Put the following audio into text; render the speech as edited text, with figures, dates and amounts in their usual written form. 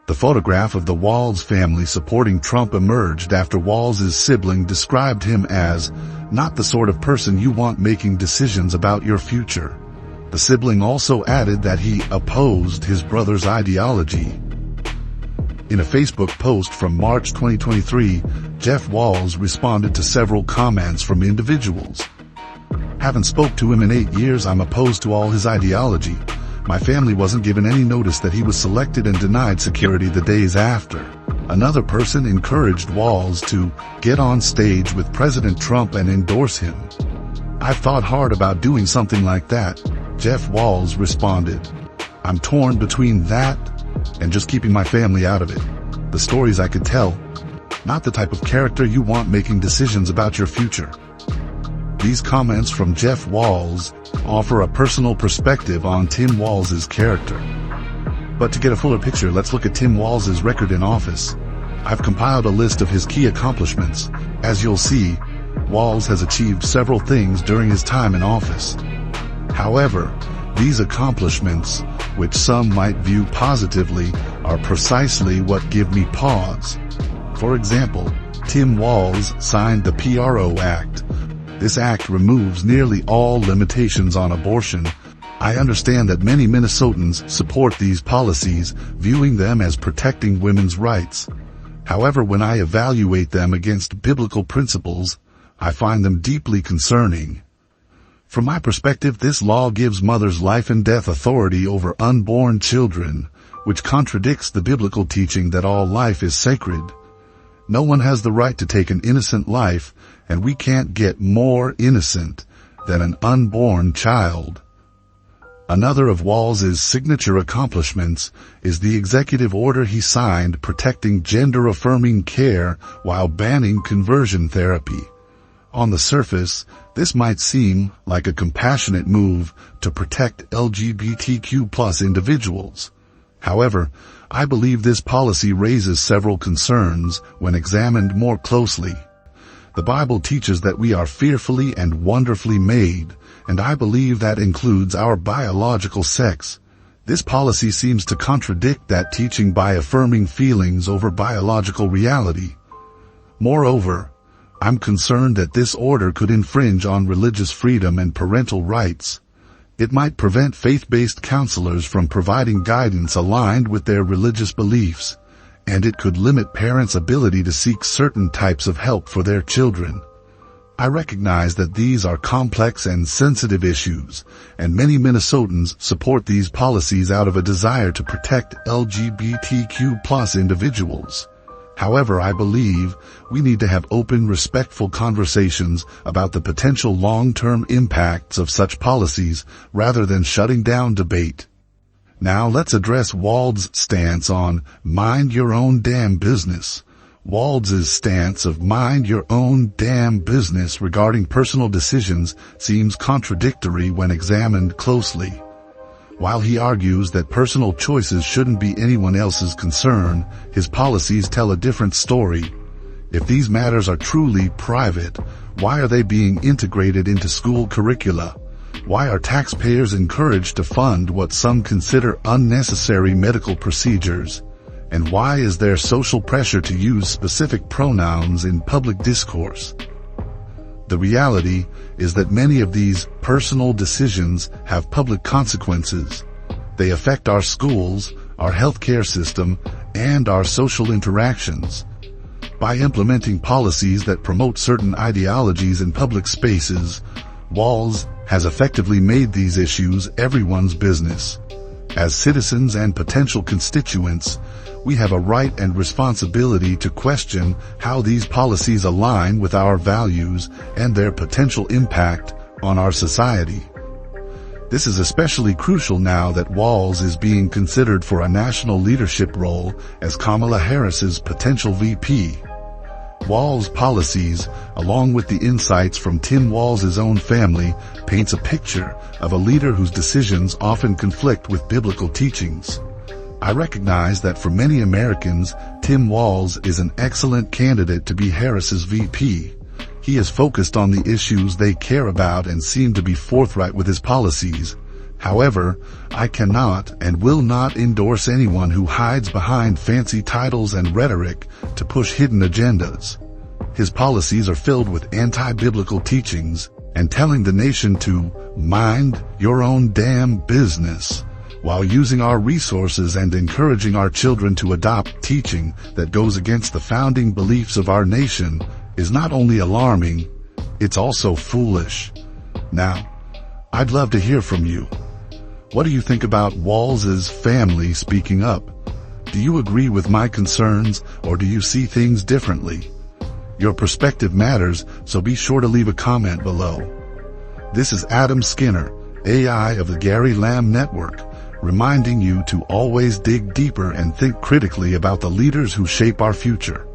The photograph of the Walz family supporting Trump emerged after Walz's sibling described him as not the sort of person you want making decisions about your future. The sibling also added that he opposed his brother's ideology. In a Facebook post from March 2023, Jeff Walz responded to several comments from individuals. Haven't spoke to him in 8 years. I'm opposed to all his ideology. My family wasn't given any notice that he was selected and denied security the days after. Another person encouraged Walz to get on stage with President Trump and endorse him. I've thought hard about doing something like that, Jeff Walz responded. I'm torn between that and just keeping my family out of it. The stories I could tell, not the type of character you want making decisions about your future. These comments from Jeff Walz offer a personal perspective on Tim Walz's character. But to get a fuller picture, let's look at Tim Walz's record in office. I've compiled a list of his key accomplishments. As you'll see, Walz has achieved several things during his time in office. However, these accomplishments, which some might view positively, are precisely what give me pause. For example, Tim Walz signed the PRO Act. This act removes nearly all limitations on abortion. I understand that many Minnesotans support these policies, viewing them as protecting women's rights. However, when I evaluate them against biblical principles, I find them deeply concerning. From my perspective, this law gives mothers life and death authority over unborn children, which contradicts the biblical teaching that all life is sacred. No one has the right to take an innocent life, and we can't get more innocent than an unborn child. Another of Walz's signature accomplishments is the executive order he signed protecting gender-affirming care while banning conversion therapy. On the surface, this might seem like a compassionate move to protect LGBTQ+ individuals. However, I believe this policy raises several concerns when examined more closely. The Bible teaches that we are fearfully and wonderfully made, and I believe that includes our biological sex. This policy seems to contradict that teaching by affirming feelings over biological reality. Moreover, I'm concerned that this order could infringe on religious freedom and parental rights. It might prevent faith-based counselors from providing guidance aligned with their religious beliefs, and it could limit parents' ability to seek certain types of help for their children. I recognize that these are complex and sensitive issues, and many Minnesotans support these policies out of a desire to protect LGBTQ+ individuals. However, I believe we need to have open, respectful conversations about the potential long-term impacts of such policies rather than shutting down debate. Now let's address Walz's stance on mind your own damn business. Walz's stance of mind your own damn business regarding personal decisions seems contradictory when examined closely. While he argues that personal choices shouldn't be anyone else's concern, his policies tell a different story. If these matters are truly private, why are they being integrated into school curricula? Why are taxpayers encouraged to fund what some consider unnecessary medical procedures? And why is there social pressure to use specific pronouns in public discourse? The reality is that many of these personal decisions have public consequences. They affect our schools, our healthcare system, and our social interactions. By implementing policies that promote certain ideologies in public spaces, Walz has effectively made these issues everyone's business. As citizens and potential constituents, we have a right and responsibility to question how these policies align with our values and their potential impact on our society. This is especially crucial now that Walz is being considered for a national leadership role as Kamala Harris's potential VP. Walz's policies, along with the insights from Tim Walz's own family, paints a picture of a leader whose decisions often conflict with biblical teachings. I recognize that for many Americans, Tim Walz is an excellent candidate to be Harris's VP. He is focused on the issues they care about and seems to be forthright with his policies. However, I cannot and will not endorse anyone who hides behind fancy titles and rhetoric to push hidden agendas. His policies are filled with anti-biblical teachings and telling the nation to mind your own damn business, while using our resources and encouraging our children to adopt teaching that goes against the founding beliefs of our nation is not only alarming, it's also foolish. Now, I'd love to hear from you. What do you think about Walz's family speaking up? Do you agree with my concerns, or do you see things differently? Your perspective matters, so be sure to leave a comment below. This is Adam Skinner, AI of the Gary Lamb Network, reminding you to always dig deeper and think critically about the leaders who shape our future.